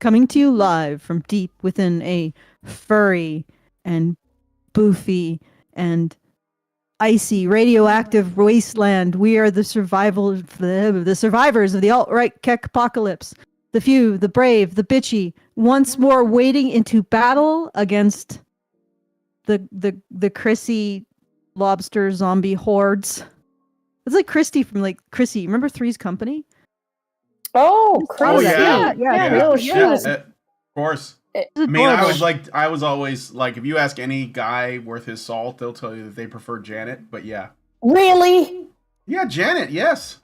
coming to you live from deep within a furry and boofy and icy radioactive wasteland. We are the survivors of the alt-right kek apocalypse. The few, the brave, the bitchy, once more wading into battle against the Chrissy lobster zombie hordes. It's like Christy from like Chrissy. Remember Three's Company? Oh, Chrissy. Of course. I mean, Horrible. I was always like, if you ask any guy worth his salt, they'll tell you that they prefer Janet. But yeah. Really? Yeah, Janet. Yes.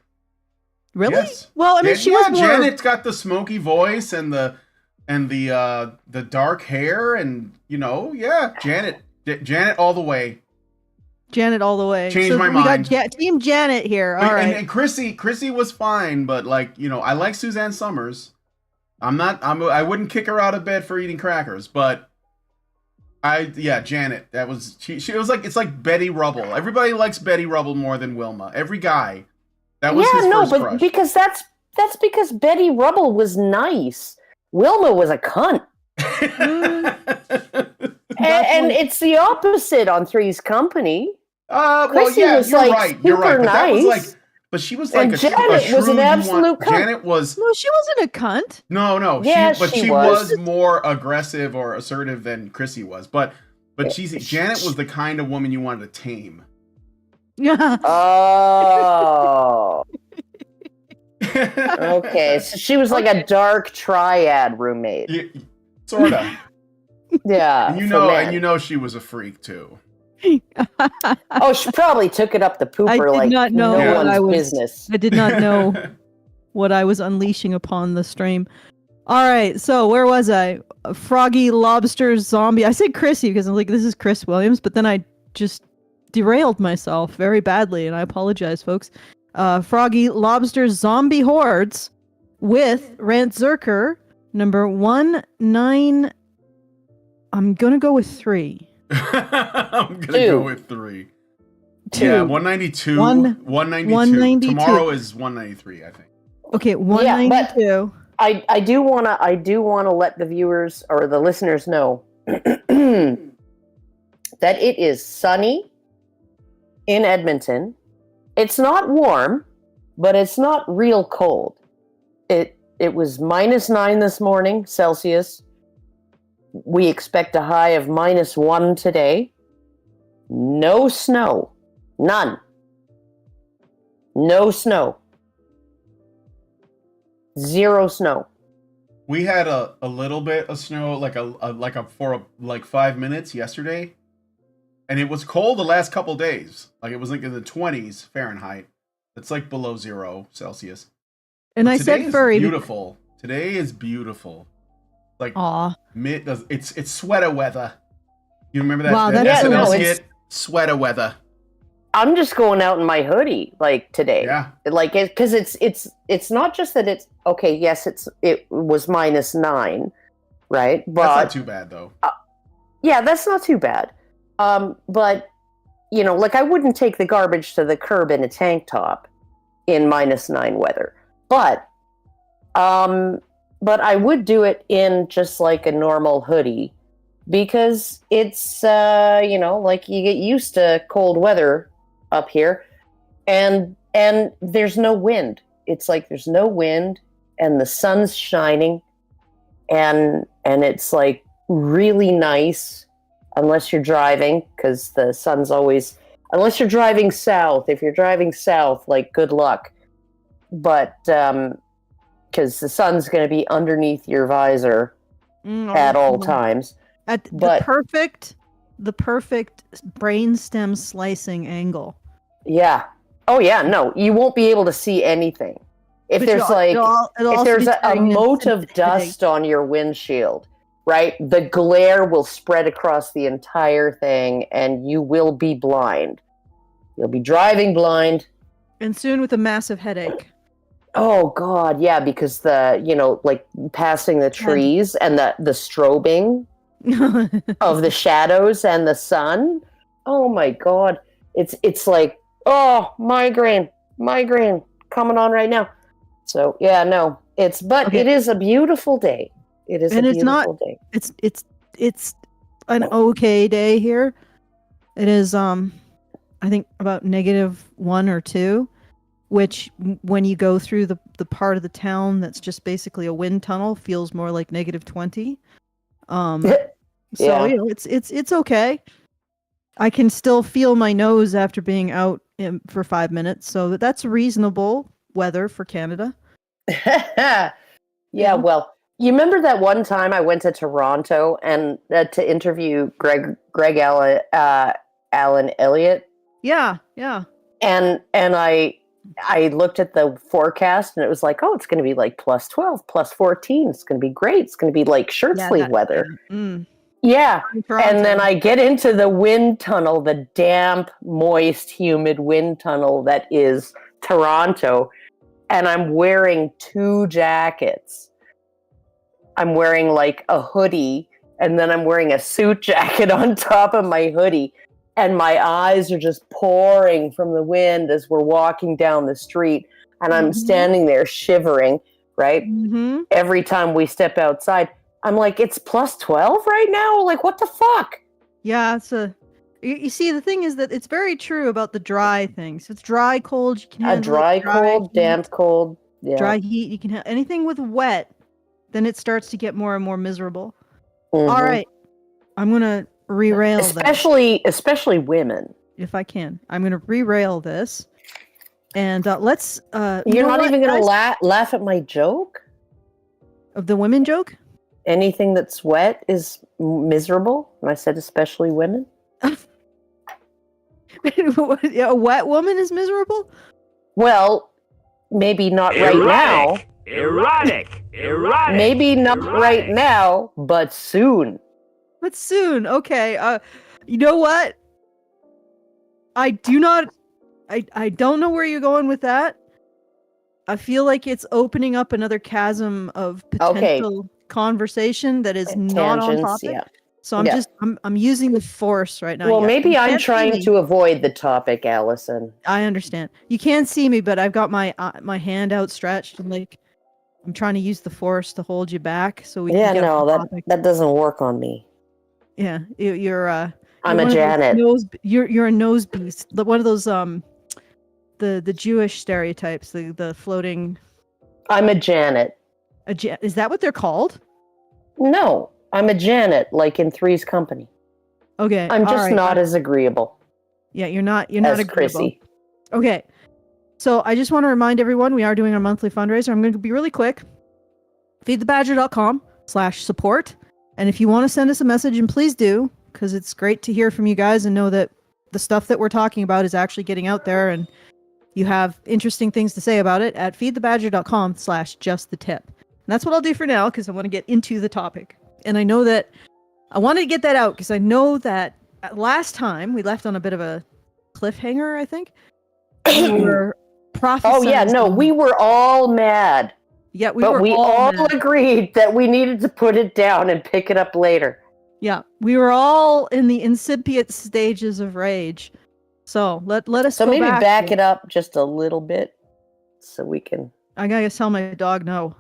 Really? Yes. Well, I mean, she was more... Janet's got the smoky voice and the dark hair, and Janet all the way. Janet all the way. Changed my mind. We got Team Janet here. All right. And Chrissy was fine, but like, I like Suzanne Summers. I wouldn't kick her out of bed for eating crackers, but Janet. That was she was like, it's like Betty Rubble. Everybody likes Betty Rubble more than Wilma. Every guy. That was his first crush. Because that's because Betty Rubble was nice. Wilma was a cunt. and it's the opposite on Three's Company. Chrissy was you're like right. You're right. But nice. that was like, but she was like and Janet was an absolute cunt. Janet was. No, she wasn't a cunt. No. Yeah, she was more aggressive or assertive than Chrissy was. But Janet was the kind of woman you wanted to tame. Yeah. Oh. Okay, so she was like a dark triad roommate. Sorta. Yeah. And you know she was a freak too. Oh, she probably took it up the pooper like no one's business. I did not know what I was unleashing upon the stream. All right, so where was I? Froggy Lobster Zombie. I said Chrissy because I'm like, this is Chris Williams, but then I just derailed myself very badly, and I apologize, folks. Froggy Lobster Zombie Hordes with Rantzerker, number 19... I'm going to go with 3. I'm going to go with 3. 2. Yeah, 192. 192. 192. Tomorrow is 193, I think. Okay, 192. Yeah, but I do want to let the viewers or the listeners know that it is sunny in Edmonton. It's not warm, but it's not real cold. It was -9 this morning, Celsius. We expect a high of -1 today. No snow. None. No snow. 0 snow. We had a little bit of snow, for 5 minutes yesterday. And it was cold the last couple days. Like, it was like in the 20s Fahrenheit. It's like below 0 Celsius. And I said furry. Beautiful. Today is beautiful. Like, aw. It's sweater weather. You remember that? Wow, that SNL skit? it's Sweater weather. I'm just going out in my hoodie like today. Yeah. Like because it's not just that it's okay. Yes, it was -9, right? But that's not too bad though. Yeah, that's not too bad. But like I wouldn't take the garbage to the curb in a tank top in -9 weather. But I would do it in just like a normal hoodie because it's like you get used to cold weather up here, and there's no wind. It's like there's no wind and the sun's shining, and it's like really nice unless you're driving, because the sun's always, unless you're driving south. If you're driving south, like, good luck. But because the sun's going to be underneath your visor at all times. At the perfect brainstem slicing angle. Yeah. Oh yeah. No, you won't be able to see anything. If there's if there's a mote of dust on your windshield, right? The glare will spread across the entire thing, and you will be blind. You'll be driving blind, and soon with a massive headache. Oh God, yeah, because like passing the trees and the strobing of the shadows and the sun. Oh my God, it's like, oh, migraine coming on right now. So yeah, no, it is a beautiful day. It is And a it's not- beautiful day. It's an okay day here. It is I think about -1 or 2, which when you go through the part of the town that's just basically a wind tunnel feels more like -20. So Yeah. you know, it's okay. I can still feel my nose after being out for 5 minutes, so that's reasonable weather for Canada. Yeah, well, you remember that one time I went to Toronto and to interview Greg Allen Elliott, Yeah. and I looked at the forecast and it was like, oh, it's going to be like +12, +14. It's going to be great. It's going to be like shirt sleeve weather. Yeah. And then I get into the wind tunnel, the damp, moist, humid wind tunnel that is Toronto, and I'm wearing 2 jackets. I'm wearing like a hoodie, and then I'm wearing a suit jacket on top of my hoodie. And my eyes are just pouring from the wind as we're walking down the street. And I'm standing there shivering, right? Mm-hmm. Every time we step outside, I'm like, it's +12 right now? Like, what the fuck? Yeah, you see, the thing is that it's very true about the dry things. If it's dry, cold, you can handle A dry cold, heat, damp cold. Yeah. dry heat, you can have anything with wet, then it starts to get more and more miserable. Mhm. All right, I'm gonna re-rail this Especially women. if I can. I'm gonna re-rail this, and let's. You're not even gonna laugh at my joke? Of the women joke? Anything that's wet is miserable. And I said especially women. A wet woman is miserable? Well, maybe not right now. Erotic. Maybe not right now, but soon. But soon, okay. You know what? I don't know where you're going with that. I feel like it's opening up another chasm of potential conversation that is not on Tangents, topic. yeah. So I'm using the force right now. Well, Yes, maybe you I'm can't see trying me. to avoid the topic, Allison. I understand. You can't see me, but I've got my hand outstretched and like I'm trying to use the force to hold you back so we can get on topic. that doesn't work on me. Yeah, you're I'm you're a one of those Janet. You're a nose beast. One of those the Jewish stereotypes, the floating. I'm a Janet. Is that what they're called? No, I'm a Janet, like in Three's Company. Okay, I'm all just right. not as agreeable. Yeah, you're not as agreeable. Chrissy. Okay, so I just want to remind everyone we are doing our monthly fundraiser. I'm going to be really quick. feedthebadger.com/support. And if you want to send us a message, and please do, because it's great to hear from you guys and know that the stuff that we're talking about is actually getting out there and you have interesting things to say about it at feedthebadger.com/justthetip. And that's what I'll do for now because I want to get into the topic. And I know that I wanted to get that out because I know that last time we left on a bit of a cliffhanger, I think. We were prophesying. Oh, yeah, no, we were all mad. Yeah, we all agreed that we needed to put it down and pick it up later. Yeah, we were all in the incipient stages of rage. So let us So go maybe back to it up just a little bit so we can. I gotta tell my dog no.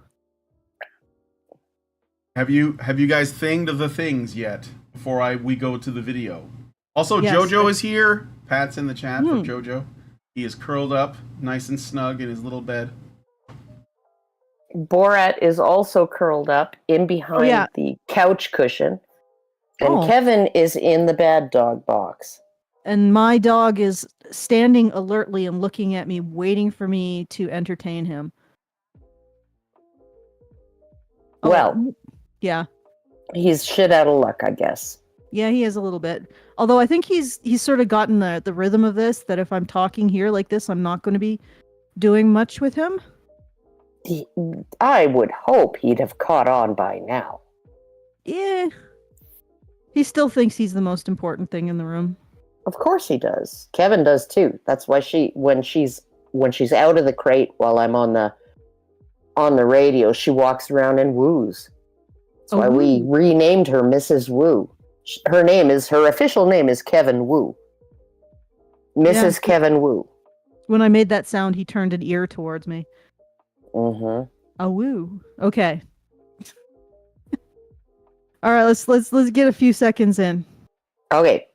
Have you guys thinged the things yet before we go to the video? Also, Yes, Jojo is here. Pat's in the chat for Hmm. Jojo. He is curled up, nice and snug in his little bed. Borat is also curled up in behind the couch cushion. And Kevin is in the bad dog box. And my dog is standing alertly and looking at me, waiting for me to entertain him. Well, yeah. He's shit out of luck, I guess. Yeah, he is a little bit. Although I think he's sort of gotten the rhythm of this, that if I'm talking here like this, I'm not going to be doing much with him. I would hope he'd have caught on by now. Yeah. He still thinks he's the most important thing in the room. Of course he does. Kevin does too. That's why when she's out of the crate while I'm on the radio, she walks around and woos. That's why we renamed her Mrs. Woo. Her official name is Kevin Woo. Mrs. Kevin Woo. When I made that sound, he turned an ear towards me. Mm-hmm. A woo. Okay. All right, let's get a few seconds in. Okay.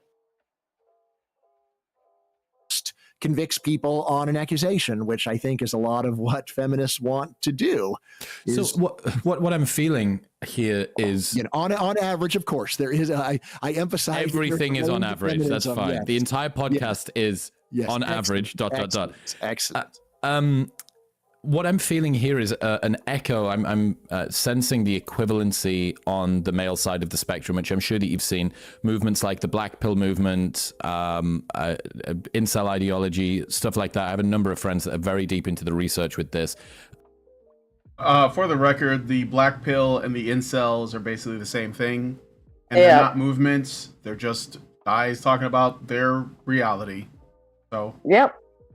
Convicts people on an accusation, which I think is a lot of what feminists want to do. So what I'm feeling here is, on average, of course, there is. I emphasize everything is on average. That's fine. Yes. The entire podcast is on average. Excellent. What I'm feeling here is an echo. I'm sensing the equivalency on the male side of the spectrum, which I'm sure that you've seen. Movements like the Black Pill movement, incel ideology, stuff like that. I have a number of friends that are very deep into the research with this. For the record, the Black Pill and the incels are basically the same thing. And they're not movements. They're just guys talking about their reality. So,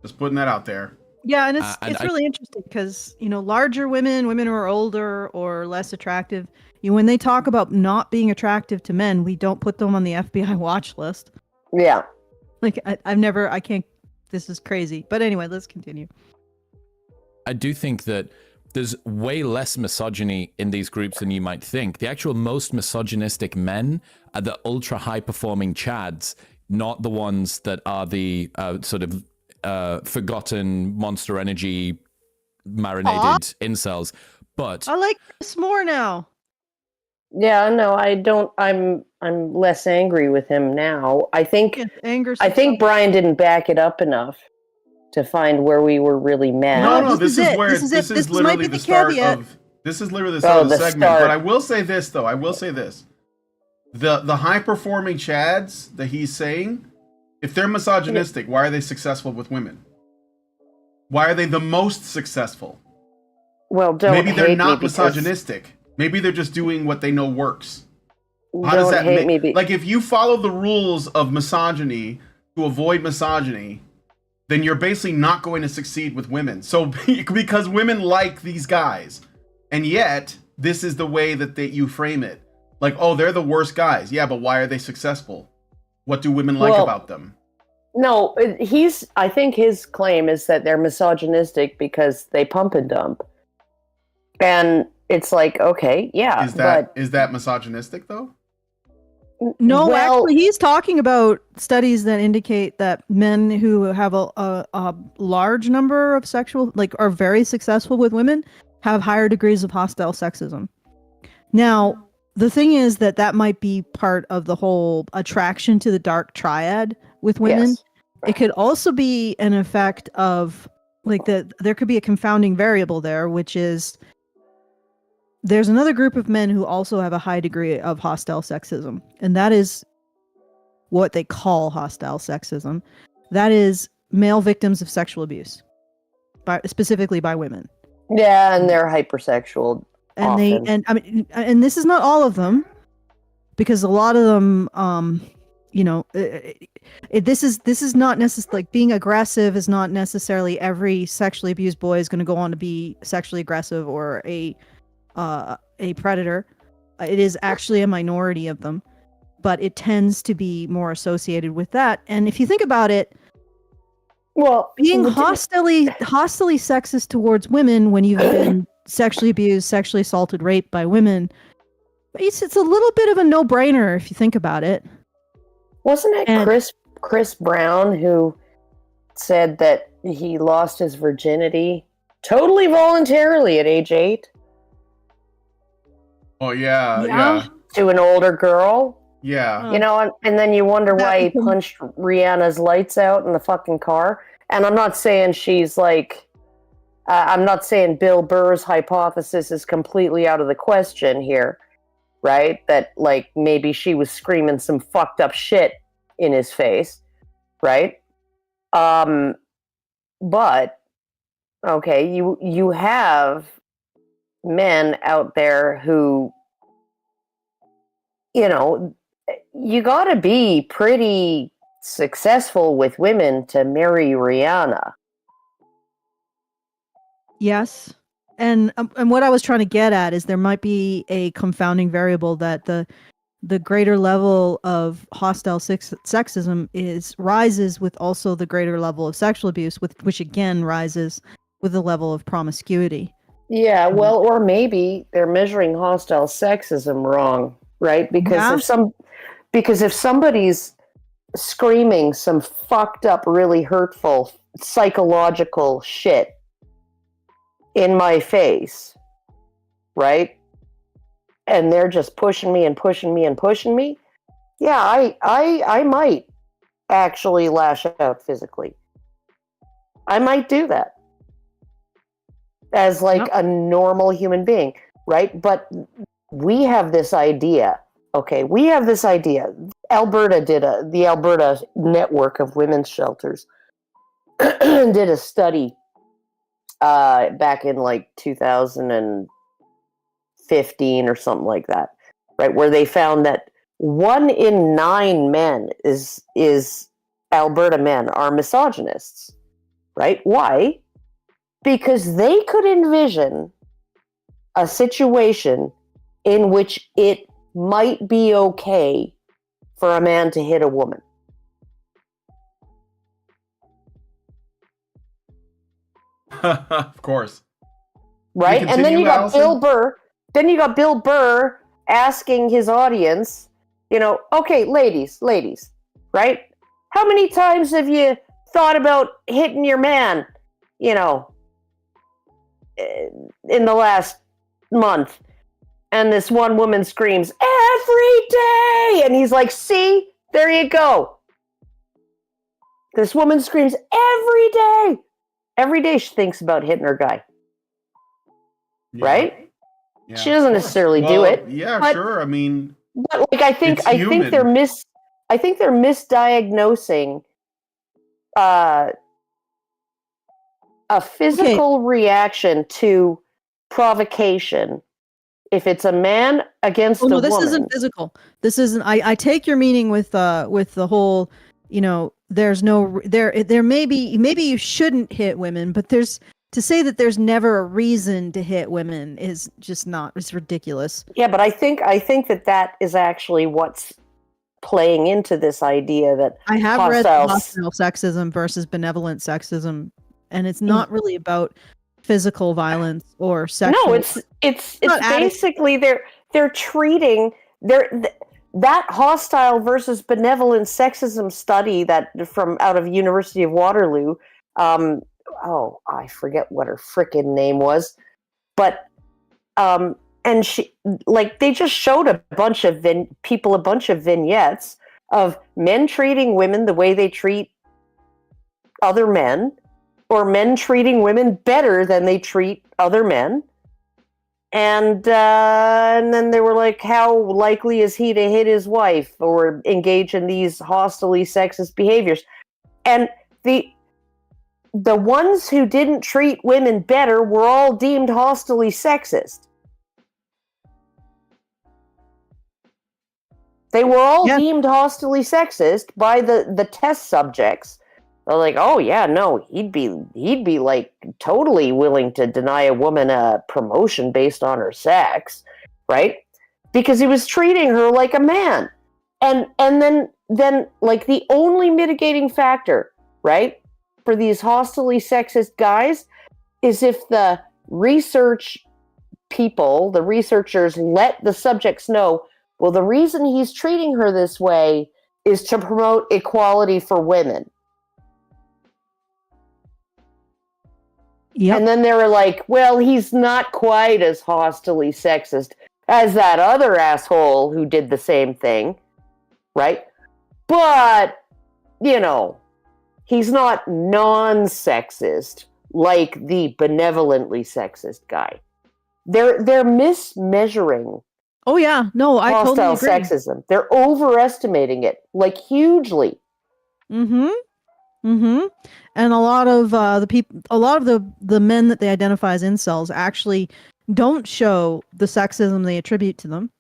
just putting that out there. Yeah, and it's really interesting because, larger women who are older or less attractive, when they talk about not being attractive to men, we don't put them on the FBI watch list. Yeah. Like, I can't, this is crazy. But anyway, let's continue. I do think that there's way less misogyny in these groups than you might think. The actual most misogynistic men are the ultra high-performing chads, not the ones that are the sort of forgotten Monster Energy marinated incels. But I like this more now. Yeah, no, I don't. I'm less angry with him now. I think Bryan didn't back it up enough to find where we were really mad. No, this is where this is literally the start of. This is literally the start of the segment. But I will say this though. The high performing chads that he's saying, if they're misogynistic, why are they successful with women? Why are they the most successful? Well, maybe they're not misogynistic. Maybe they're just doing what they know works. How does that make? Like, if you follow the rules of misogyny to avoid misogyny, then you're basically not going to succeed with women. So because women like these guys, and yet this is the way that you frame it. Like, oh, they're the worst guys. Yeah, but why are they successful? What do women like about them? No, I think his claim is that they're misogynistic because they pump and dump. And it's like, okay, yeah. Is that misogynistic though? No, actually, he's talking about studies that indicate that men who have a large number of are very successful with women have higher degrees of hostile sexism. Now, the thing is that might be part of the whole attraction to the dark triad with women. Yes. It could also be an effect of there could be a confounding variable there, which is there's another group of men who also have a high degree of hostile sexism, and that is what they call hostile sexism. That is male victims of sexual abuse, specifically by women. Yeah, and they're hypersexual. And this is not all of them, because a lot of them, this is not necessarily like being aggressive is not necessarily every sexually abused boy is going to go on to be sexually aggressive or a predator. It is actually a minority of them, but it tends to be more associated with that. And if you think about it, well, being hostily sexist towards women when you've been sexually abused, sexually assaulted, raped by women, it's a little bit of a no-brainer if you think about it. Wasn't it Chris Brown who said that he lost his virginity totally voluntarily at age 8? Oh, yeah. To an older girl? Yeah. And then you wonder why he punched Rihanna's lights out in the fucking car. And I'm not saying she's like... I'm not saying Bill Burr's hypothesis is completely out of the question here, right? That, like, maybe she was screaming some fucked up shit in his face, right? But, okay, you have men out there who, you gotta be pretty successful with women to marry Rihanna. Yes. And what I was trying to get at is there might be a confounding variable that the greater level of hostile sexism rises with also the greater level of sexual abuse, which again rises with the level of promiscuity. Yeah, well, or maybe they're measuring hostile sexism wrong. right? Yeah. Because if somebody's screaming some fucked up, really hurtful psychological shit in my face, right? And they're just pushing me and pushing me and pushing me. Yeah, I might actually lash out physically. I might do that as like a normal human being, right? But we have this idea. Okay, we have this idea. The Alberta network of women's shelters did a study back in like 2015 or something like that, right? Where they found that 1 in 9 men is Alberta men are misogynists, right? Why? Because they could envision a situation in which it might be okay for a man to hit a woman. Of course. Right? And then you got Allison? Bill Burr. Then you got Bill Burr asking his audience, okay, ladies, right? How many times have you thought about hitting your man, in the last month? And this one woman screams, every day! And he's like, see? There you go. This woman screams every day. Every day she thinks about hitting her guy. Yeah. Right? Yeah, She doesn't of course. necessarily do Well, it. Yeah, but- sure. I mean, But like I think It's they're human. I think they're misdiagnosing a physical reaction to provocation. If it's a man against Oh a no, this woman, isn't physical. This isn't. I take your meaning with the whole. There's no there maybe you shouldn't hit women, but to say that there's never a reason to hit women is just not. It's ridiculous. yeah. But I think that is actually what's playing into this idea that I have read hostile hostile sexism versus benevolent sexism, and it's not really about physical violence or sexual. No, it's not basically they're treating that hostile versus benevolent sexism study that from out of University of Waterloo. I forget what her frickin' name was, but and she they just showed a bunch of vignettes of men treating women the way they treat other men, or men treating women better than they treat other men. And then they were like, how likely is he to hit his wife or engage in these hostily sexist behaviors? And the ones who didn't treat women better were all deemed hostily sexist. They were all deemed hostily sexist by the test subjects. They're like, oh yeah, no, he'd be like totally willing to deny a woman a promotion based on her sex, right? Because he was treating her like a man. And then like the only mitigating factor, right, for these hostily sexist guys is if the researchers let the subjects know, well, the reason he's treating her this way is to promote equality for women. Yep. And then they were like, well, he's not quite as hostily sexist as that other asshole who did the same thing, right? But, he's not non-sexist like the benevolently sexist guy. They're mismeasuring Oh yeah, no, I hostile totally agree. sexism. They're overestimating it, like, hugely. Mm-hmm. Mm-hmm. And a lot of the men that they identify as incels actually don't show the sexism they attribute to them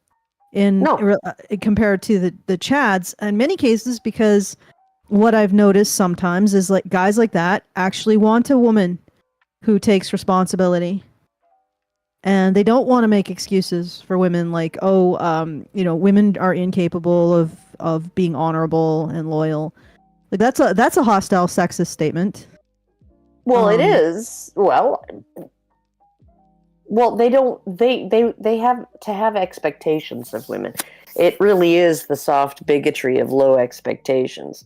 compared to the Chads in many cases, because what I've noticed sometimes is like guys like that actually want a woman who takes responsibility. And they don't want to make excuses for women like, women are incapable of being honorable and loyal. Like that's a hostile sexist statement. Well, it is. Well, they don't. They have to have expectations of women. It really is the soft bigotry of low expectations,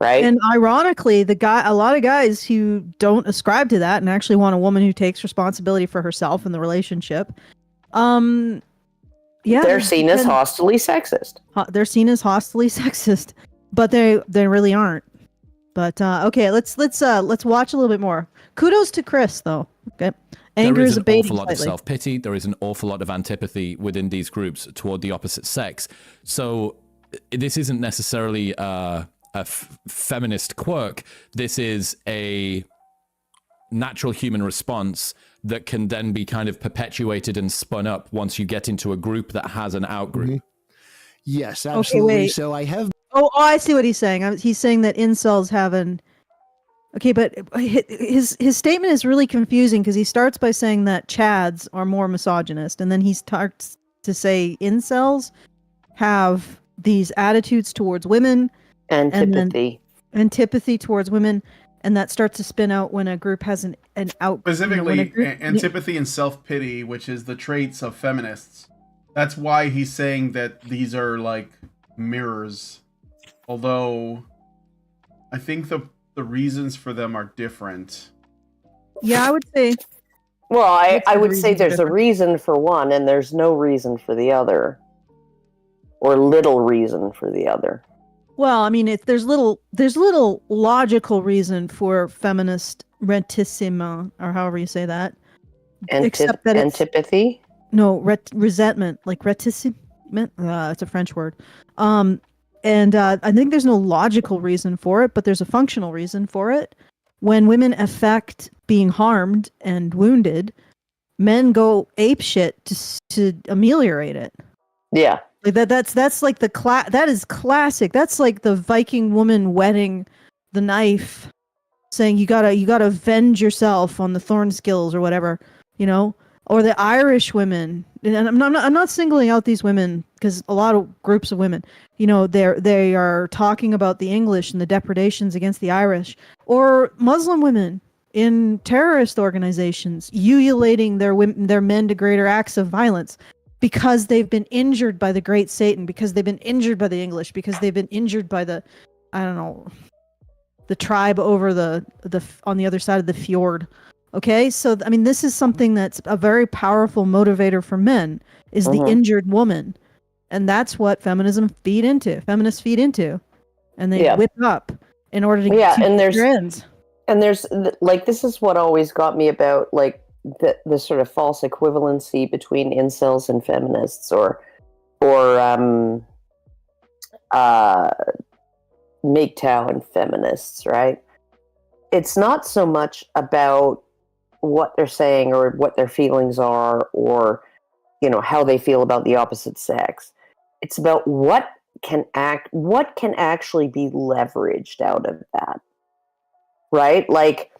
right? And ironically, a lot of guys who don't ascribe to that and actually want a woman who takes responsibility for herself in the relationship, yeah, they're seen as hostily sexist. They're seen as hostily sexist, but they really aren't. But okay, let's watch a little bit more. Kudos to Chris, though. Okay, anger is abating. There is an awful lot of slightly. self-pity. There is an awful lot of antipathy within these groups toward the opposite sex. So this isn't necessarily a feminist quirk. This is a natural human response that can then be kind of perpetuated and spun up once you get into a group that has an outgroup. Mhm. Yes, absolutely. wait. So I have Oh, I see what he's saying. He's saying that incels have an. Okay, but his statement is really confusing because he starts by saying that Chads are more misogynist, and then he starts to say incels have these attitudes towards women, antipathy towards women, and that starts to spin out when a group has an out. Specifically, antipathy and self-pity, which is the traits of feminists. That's why he's saying that these are like mirrors. Although, I think the reasons for them are different. Yeah, I would say. Well, I would say there's a reason for one, and there's no reason for the other, or little reason for the other. Well, I mean, there's little logical reason for feminist reticement, or however you say that. Except that antipathy. No, resentment, like reticement. It's a French word. And I think there's no logical reason for it, but there's a functional reason for it. When women affect being harmed and wounded, men go apeshit to ameliorate it. Yeah, like that's like that is classic. That's like the Viking woman wetting the knife, saying you gotta avenge yourself on the Thornskills or whatever, or the Irish women. And I'm not singling out these women because a lot of groups of women, they are talking about the English and the depredations against the Irish, or Muslim women in terrorist organizations ululating their men to greater acts of violence because they've been injured by the great Satan, because they've been injured by the English, because they've been injured by the tribe over the on the other side of the fjord. Okay, so I mean, this is something that's a very powerful motivator for men, is the injured woman, and that's what feminists feed into, and they whip up in order to keep their ends. And there's like, this is what always got me about like the sort of false equivalency between incels and feminists, or MGTOW and feminists, right? It's not so much about what they're saying or what their feelings are, or how they feel about the opposite sex. It's about what can actually be leveraged out of that, right? Like,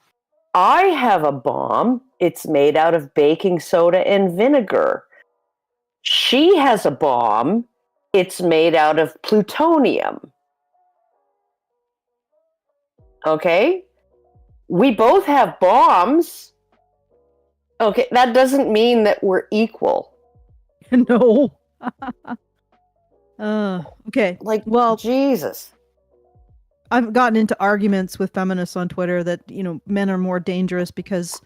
I have a bomb. It's made out of baking soda and vinegar. She has a bomb. It's made out of plutonium. Okay? We both have bombs. Okay, that doesn't mean that we're equal. No. Okay. Like, well, Jesus. I've gotten into arguments with feminists on Twitter that, men are more dangerous because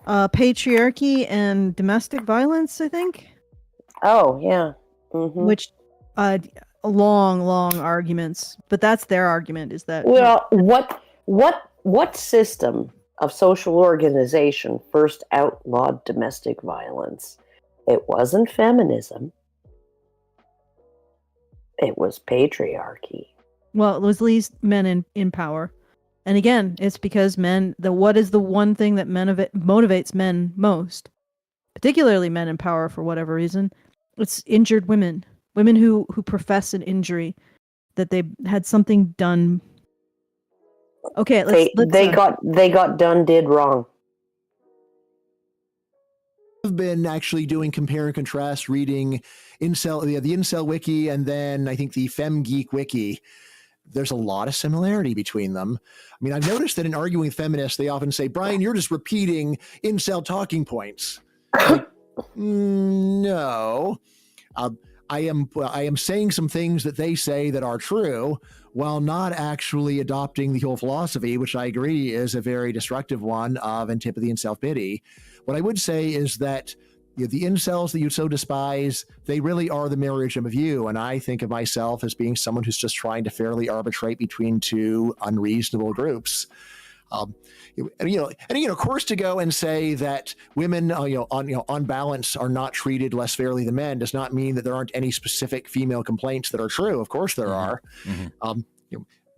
patriarchy and domestic violence, I think. Oh, yeah. Mm-hmm. Which long arguments, but that's their argument, is that what system of social organization first outlawed domestic violence? It wasn't feminism. It was patriarchy. Well, it was at least men in power. And again, it's because what is the one thing that motivates men most? Particularly men in power, for whatever reason. It's injured women. Women who profess an injury, that they had something done. Okay, they got done did wrong. I've been actually doing compare and contrast, reading the Incel Wiki, and then I think the Fem Geek Wiki. There's a lot of similarity between them. I mean, I've noticed that in arguing with feminists, they often say, Bryan, you're just repeating incel talking points. Like, no. I am saying some things that they say that are true while not actually adopting the whole philosophy, which I agree is a very destructive one of antipathy and self-pity. What I would say is that the incels that you so despise, they really are the mirror image of you. And I think of myself as being someone who's just trying to fairly arbitrate between two unreasonable groups. Of course, to go and say that women, on balance, are not treated less fairly than men does not mean that there aren't any specific female complaints that are true. Of course, there are,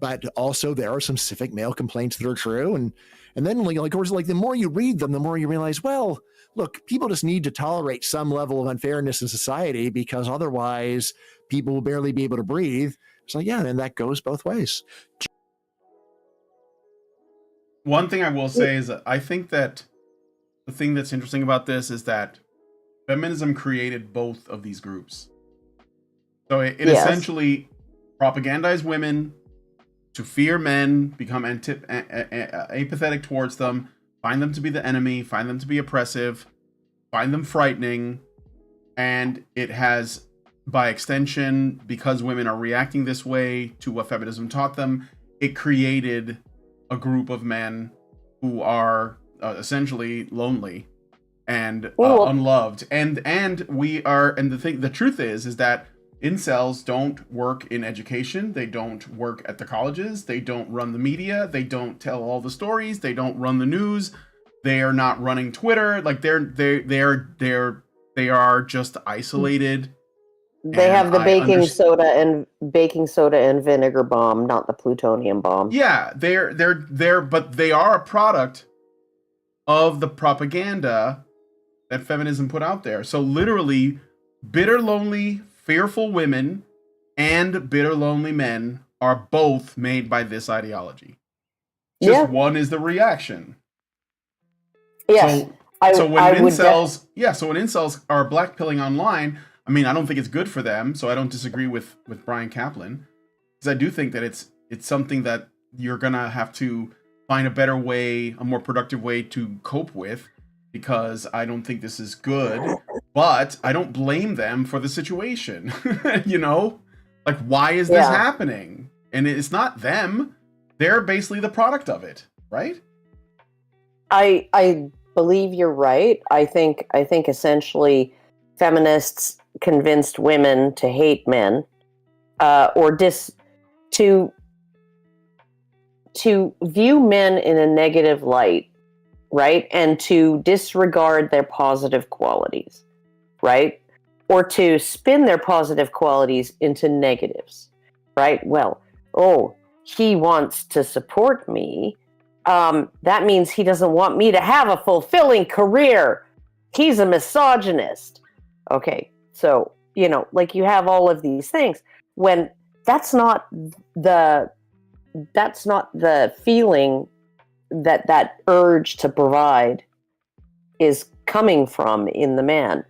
but also there are some specific male complaints that are true. And then, of course, the more you read them, the more you realize, well, look, people just need to tolerate some level of unfairness in society because otherwise, people will barely be able to breathe. So yeah, and that goes both ways. One thing I will say is that I think that the thing that's interesting about this is that feminism created both of these groups. So it essentially propagandized women to fear men, become apathetic towards them, find them to be the enemy, find them to be oppressive, find them frightening. And it has, by extension, because women are reacting this way to what feminism taught them, it created a group of men who are essentially lonely and unloved, and the truth is that incels don't work in education, they don't work at the colleges, they don't run the media, they don't tell all the stories, they don't run the news, they are not running Twitter, like they are just isolated. They have the baking soda and vinegar bomb, not the plutonium bomb. Yeah, but they are a product of the propaganda that feminism put out there. So literally, bitter, lonely, fearful women and bitter, lonely men are both made by this ideology. Just one is the reaction. Yes. So when incels are blackpilling online, I mean, I don't think it's good for them, so I don't disagree with Bryan Caplan, because I do think that it's something that you're gonna have to find a better way, a more productive way to cope with, because I don't think this is good, but I don't blame them for the situation. Like, why is this happening? And it's not them; they're basically the product of it, right? I believe you're right. I think essentially feminists convinced women to hate men, to view men in a negative light, right? And to disregard their positive qualities, right? Or to spin their positive qualities into negatives, right? Well, he wants to support me. That means he doesn't want me to have a fulfilling career. He's a misogynist. Okay, so, you have all of these things when that's not the feeling that urge to provide is coming from in the man.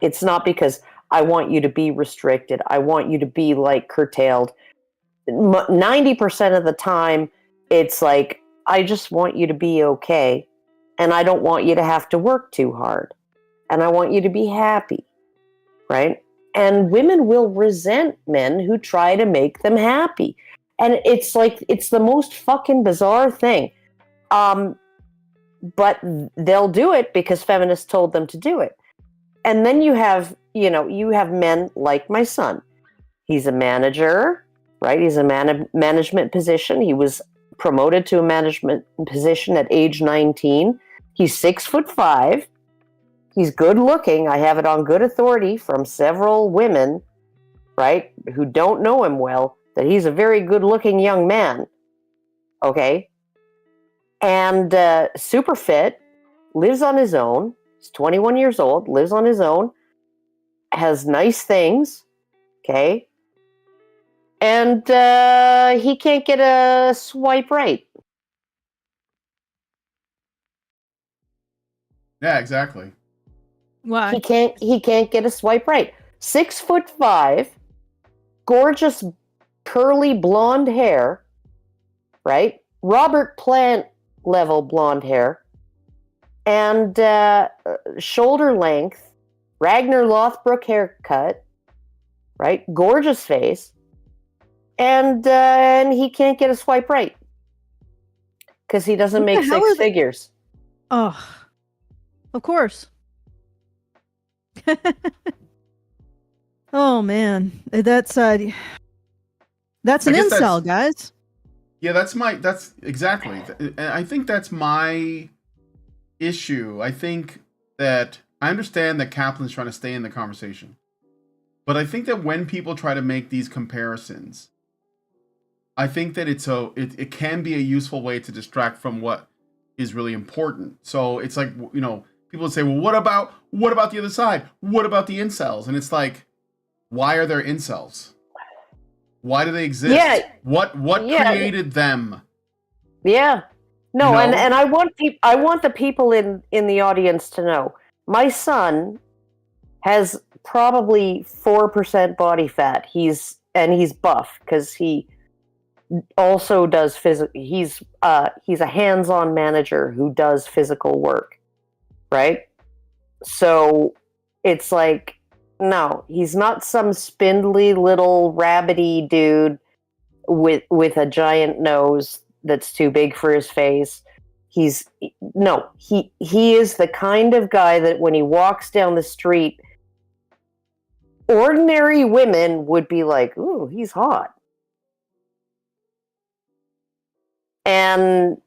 It's not because I want you to be restricted. I want you to be curtailed. 90% of the time, it's like, I just want you to be okay. And I don't want you to have to work too hard. And I want you to be happy. Right? And women will resent men who try to make them happy. And it's the most fucking bizarre thing. But they'll do it because feminists told them to do it. And then you have men like my son. He's a manager, right? He's a management position. He was promoted to a management position at age 19. He's 6'5". He's good looking. I have it on good authority from several women, right, who don't know him well, that he's a very good looking young man. Okay. And super fit, lives on his own. He's 21 years old, lives on his own, has nice things. Okay. And he can't get a swipe right. Yeah, exactly. Why? He can't get a swipe right. 6'5", gorgeous curly blonde hair, right? Robert Plant level blonde hair, and shoulder length, Ragnar Lothbrok haircut, right? Gorgeous face, and he can't get a swipe right because he doesn't What the make hell six are they- figures. Oh, of course. Oh man, that's an guess incel, guys. Yeah, that's exactly. And I think that's my issue. I think that I understand that Caplan's trying to stay in the conversation. But I think that when people try to make these comparisons, I think that it can be a useful way to distract from what is really important. So it's like, you know, people would say, well, what about the other side? What about the incels? And it's like, why are there incels? Why do they exist? Yeah. What created them? Yeah. No, You know? and I want the people in the audience to know. My son has probably 4% body fat. He's buff because he also does he's a hands-on manager who does physical work, right? So it's like, no, he's not some spindly little rabbity dude with a giant nose that's too big for his face. He is the kind of guy that when he walks down the street, ordinary women would be like, ooh, he's hot. And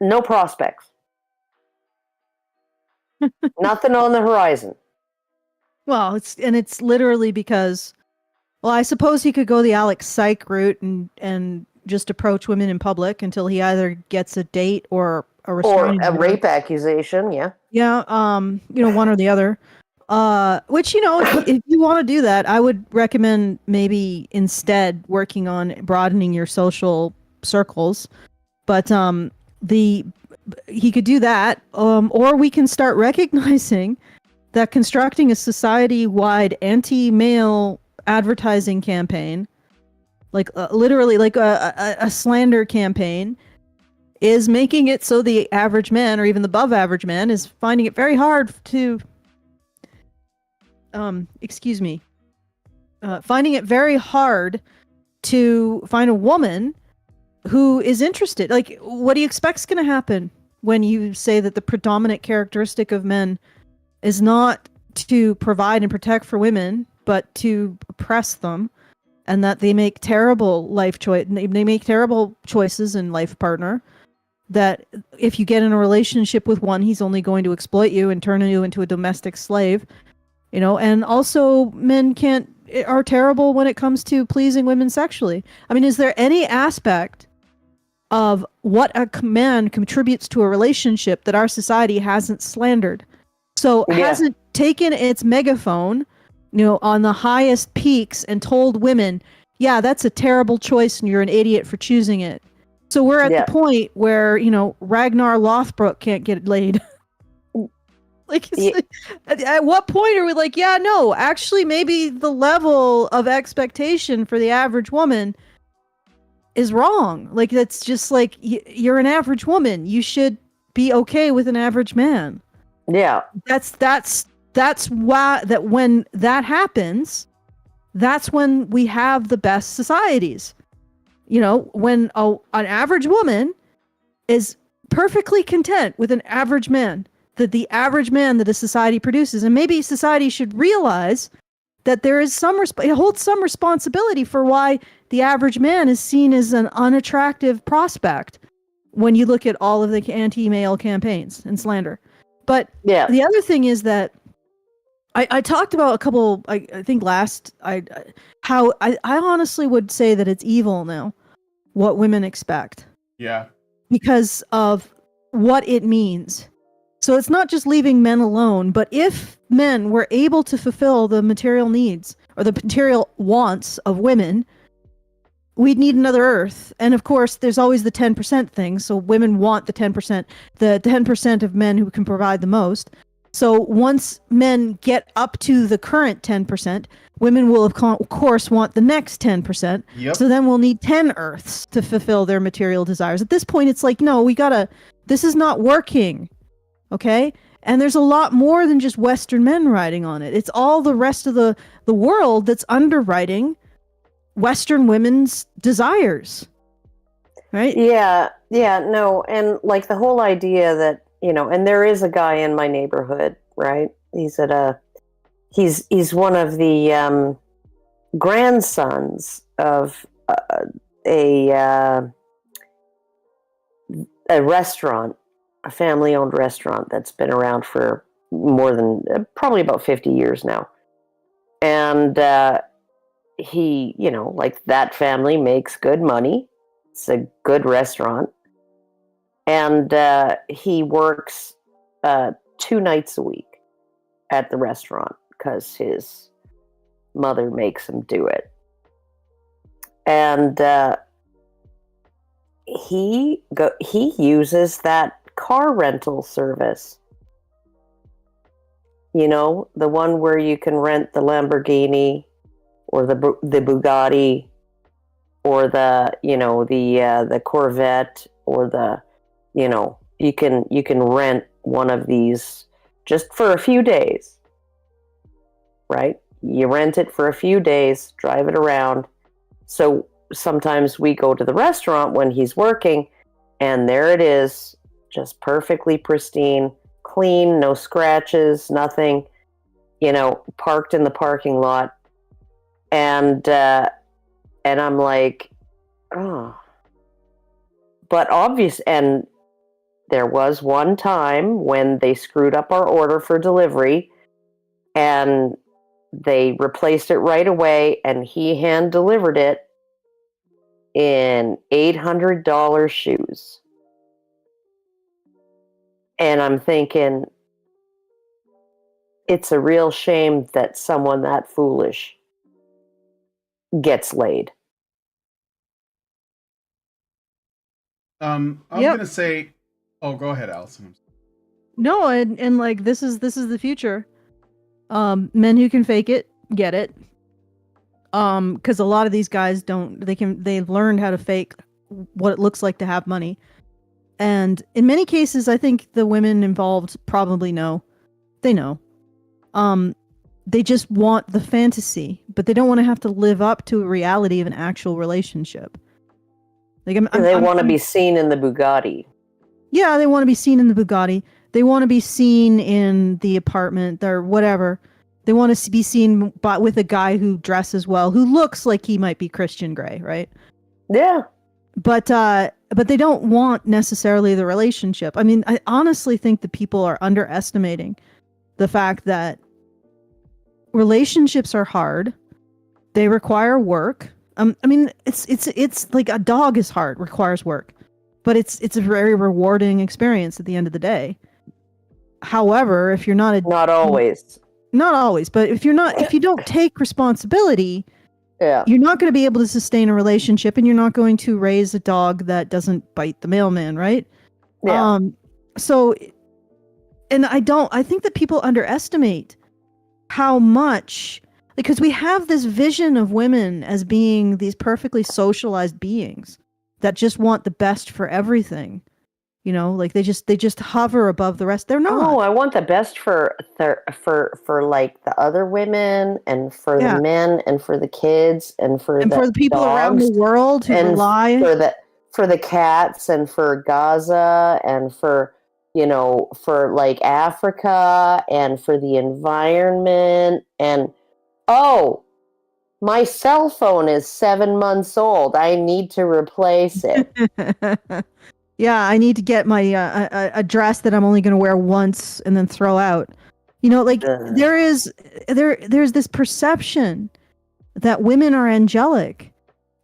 no prospects. Nothing on the horizon. Well, it's literally because, well, I suppose he could go the Alex Syke route and just approach women in public until he either gets a date or a restraining Or a order. rape accusation, yeah. Yeah, one or the other. Which, if you want to do that, I would recommend maybe instead working on broadening your social circles. But he could do that, or we can start recognizing that constructing a society-wide anti-male advertising campaign, like literally like a slander campaign, is making it so the average man or even the above average man is finding it very hard to finding it very hard to find a woman who is interested. Like, what do you expect is going to happen when you say that the predominant characteristic of men is not to provide and protect for women, but to oppress them, and that they make terrible they make terrible choices in life partner, that if you get in a relationship with one, he's only going to exploit you and turn you into a domestic slave, and also men are terrible when it comes to pleasing women sexually. I mean, is there any aspect of what a man contributes to a relationship that our society hasn't slandered? So hasn't taken its megaphone, on the highest peaks and told women, yeah, that's a terrible choice and you're an idiot for choosing it. So we're at the point where, Ragnar Lothbrok can't get laid. At what point are we like, yeah, no, actually maybe the level of expectation for the average woman is wrong. Like, that's just like, you're an average woman. You should be okay with an average man. Yeah. That's why that when that happens, that's when we have the best societies. When an average woman is perfectly content with an average man, that the average man that a society produces, and maybe society should realize that there is it holds some responsibility for why the average man is seen as an unattractive prospect when you look at all of the anti-male campaigns and slander. But the other thing is that I talked about a couple, I think how I honestly would say that it's evil now, what women expect. Yeah. Because of what it means. So it's not just leaving men alone, but if men were able to fulfill the material needs or the material wants of women, we'd need another Earth. And of course, there's always the 10% thing. So women want the 10%, the 10% of men who can provide the most. So once men get up to the current 10%, women will of course want the next 10%. Yep. So then we'll need 10 Earths to fulfill their material desires. At this point, it's like, no, this is not working. Okay? And there's a lot more than just Western men riding on it. It's all the rest of the world that's underwriting Western women's desires. Right? Yeah, no, and like the whole idea that, and there is a guy in my neighborhood, right? He's one of the grandsons of a restaurant, a family-owned restaurant that's been around for more than probably about 50 years now. And he, like that family makes good money. It's a good restaurant. And he works 2 nights a week at the restaurant because his mother makes him do it. And he uses that car rental service. The one where you can rent the Lamborghini or the Bugatti or the Corvette or the you can rent one of these just for a few days, right? You rent it for a few days, drive it around. So sometimes we go to the restaurant when he's working, and there it is, just perfectly pristine, clean, no scratches, nothing, parked in the parking lot. And I'm like, oh. But obvious, and there was one time when they screwed up our order for delivery, and they replaced it right away, and he hand delivered it in $800 shoes. And I'm thinking, it's a real shame that someone that foolish gets laid. I'm gonna say, oh, go ahead, Allison. No, and like this is the future. Men who can fake it get it. Because a lot of these guys they've learned how to fake what it looks like to have money. And in many cases, I think the women involved probably know. They know. They just want the fantasy, but they don't want to have to live up to a reality of an actual relationship. Like they want to be seen in the Bugatti. Yeah, they want to be seen in the Bugatti. They want to be seen in the apartment or whatever. They want to be seen with a guy who dresses well, who looks like he might be Christian Grey, right? Yeah. But they don't want necessarily the relationship. I mean, I honestly think that people are underestimating the fact that relationships are hard. They require work. I mean, it's like a dog is hard, requires work, but it's a very rewarding experience at the end of the day. However, if you're not not always, but if you don't take responsibility, yeah, you're not going to be able to sustain a relationship, and you're not going to raise a dog that doesn't bite the mailman, right? Yeah. So, and I think that people underestimate how much, because we have this vision of women as being these perfectly socialized beings that just want the best for everything. Like they just hover above the rest. They're not. Oh, I want the best for like the other women, and for the men, and for the kids, and for the people dogs, around the world who rely for the cats, and for Gaza, and for like Africa, and for the environment. And oh, my cell phone is 7 months old. I need to replace it. Yeah, I need to get my a dress that I'm only going to wear once and then throw out. There's this perception that women are angelic,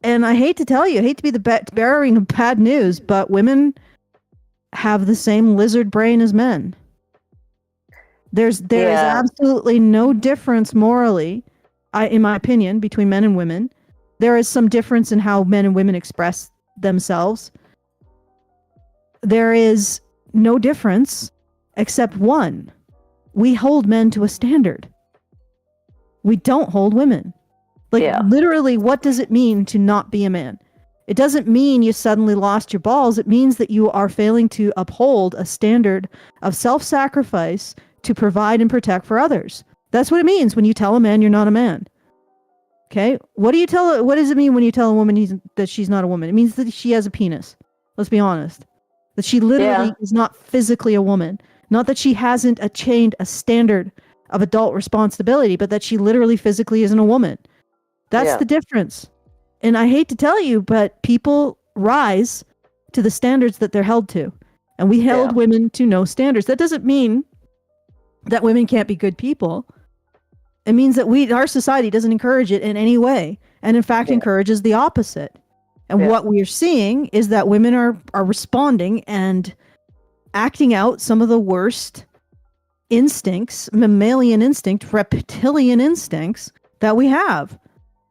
and I hate to tell you, I hate to be the bearing of bad news, but women have the same lizard brain as men. There is absolutely no difference morally, in my opinion, between men and women. There is some difference in how men and women express themselves. There is no difference except one. We hold men to a standard. We don't hold women. Literally, what does it mean to not be a man? It doesn't mean you suddenly lost your balls. It means that you are failing to uphold a standard of self-sacrifice to provide and protect for others. That's what it means when you tell a man you're not a man. Okay? What does it mean when you tell a woman that she's not a woman? It means that she has a penis. Let's be honest. That she literally is not physically a woman. Not that she hasn't attained a standard of adult responsibility, but that she literally physically isn't a woman. That's the difference. And I hate to tell you, but people rise to the standards that they're held to. And we held women to no standards. That doesn't mean that women can't be good people. It means that our society doesn't encourage it in any way. And in fact, encourages the opposite. And what we're seeing is that women are responding and acting out some of the worst instincts, mammalian instinct, reptilian instincts that we have.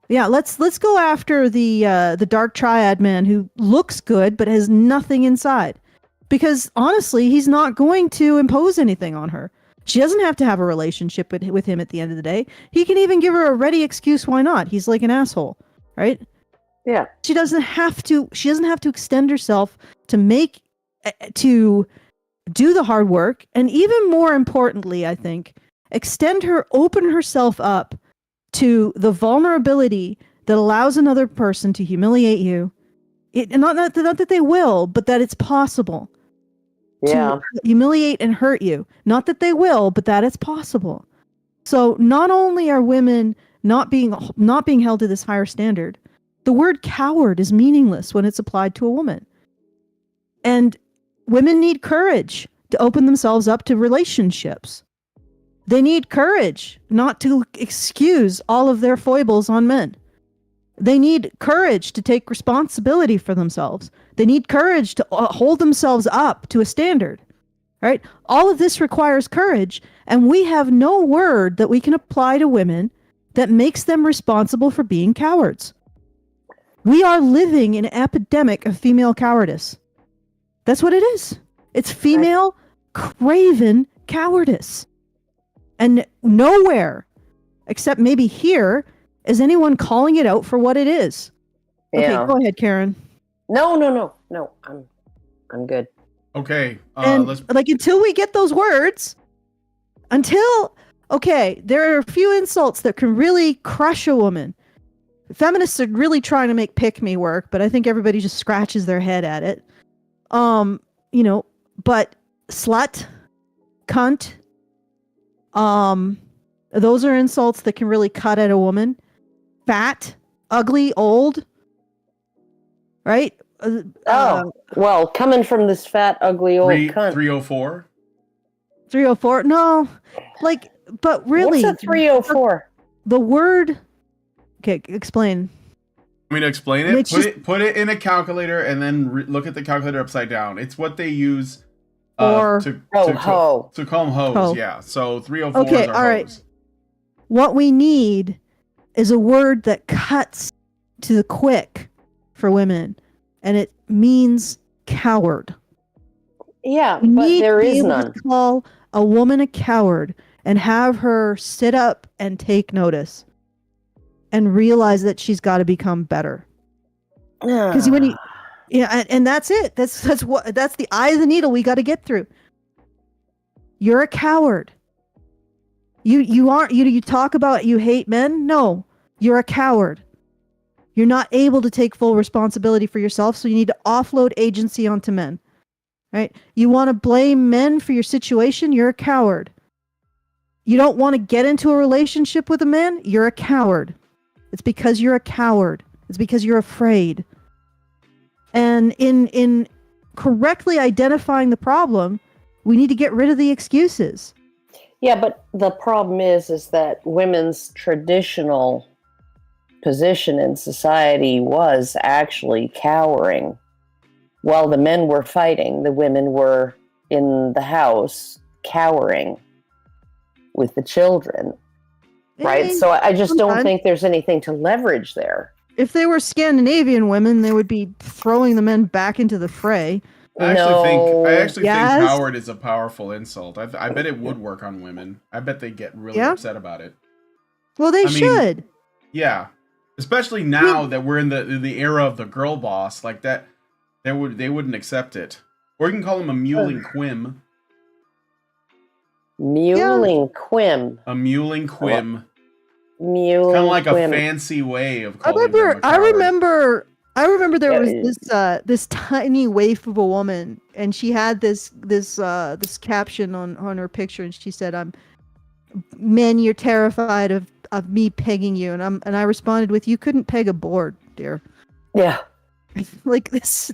Yeah, let's go after the dark triad man who looks good but has nothing inside. Because honestly, he's not going to impose anything on her. She doesn't have to have a relationship with him at the end of the day. He can even give her a ready excuse why not. He's like an asshole, right? Yeah. She doesn't have to extend herself to do the hard work, and even more importantly, I think, open herself up to the vulnerability that allows another person to humiliate you. Not that they will, but that it's possible to humiliate and hurt you. Not that they will, but that it's possible. So not only are women not being held to this higher standard, the word coward is meaningless when it's applied to a woman. And women need courage to open themselves up to relationships. They need courage not to excuse all of their foibles on men. They need courage to take responsibility for themselves. They need courage to hold themselves up to a standard. Right? All of this requires courage, and we have no word that we can apply to women that makes them responsible for being cowards. We are living in an epidemic of female cowardice. That's what it is. It's female craven cowardice. And nowhere, except maybe here, is anyone calling it out for what it is. Okay, go ahead, Karen. No. I'm good. Okay. Until we get those words, there are a few insults that can really crush a woman. Feminists are really trying to make pick me work, but I think everybody just scratches their head at it. But slut, cunt, those are insults that can really cut at a woman. Fat, ugly, old, right? Well, coming from this fat, ugly, old cunt. 304? 304? No, but really. What's a 304? The word. Okay, explain. Want me to explain it? Put it in a calculator and then look at the calculator upside down. It's what they use to call them hoes. Ho. Yeah, so 304 okay, are all hoes. right. What we need is a word that cuts to the quick for women, and it means coward. Yeah, we but there is able none. To call a woman a coward and have her sit up and take notice and realize that she's got to become better. Because and that's it. That's the eye of the needle we got to get through. You're a coward. You talk about you hate men. No, you're a coward. You're not able to take full responsibility for yourself, so you need to offload agency onto men. Right? You want to blame men for your situation. You're a coward. You don't want to get into a relationship with a man. You're a coward. It's because you're a coward. It's because you're afraid. And in correctly identifying the problem, we need to get rid of the excuses. Yeah, but the problem is that women's traditional position in society was actually cowering. While the men were fighting, the women were in the house cowering with the children. Right? So I just don't think there's anything to leverage there. If they were Scandinavian women, they would be throwing the men back into the fray. I actually think coward is a powerful insult. I bet it would work on women. I bet they get really upset about it. Well, they should. Yeah. Especially now that we're in the era of the girl boss, like that, they wouldn't accept it. Or you can call him a mewling quim. Mewling quim. A mewling quim. Mewling Kind of like quim. a fancy way of I calling them a coward. I remember there Yeah, was this tiny waif of a woman, and she had this caption on her picture, and she said, "Men, you're terrified of me pegging you," and I responded with, "You couldn't peg a board, dear." Yeah. Like this,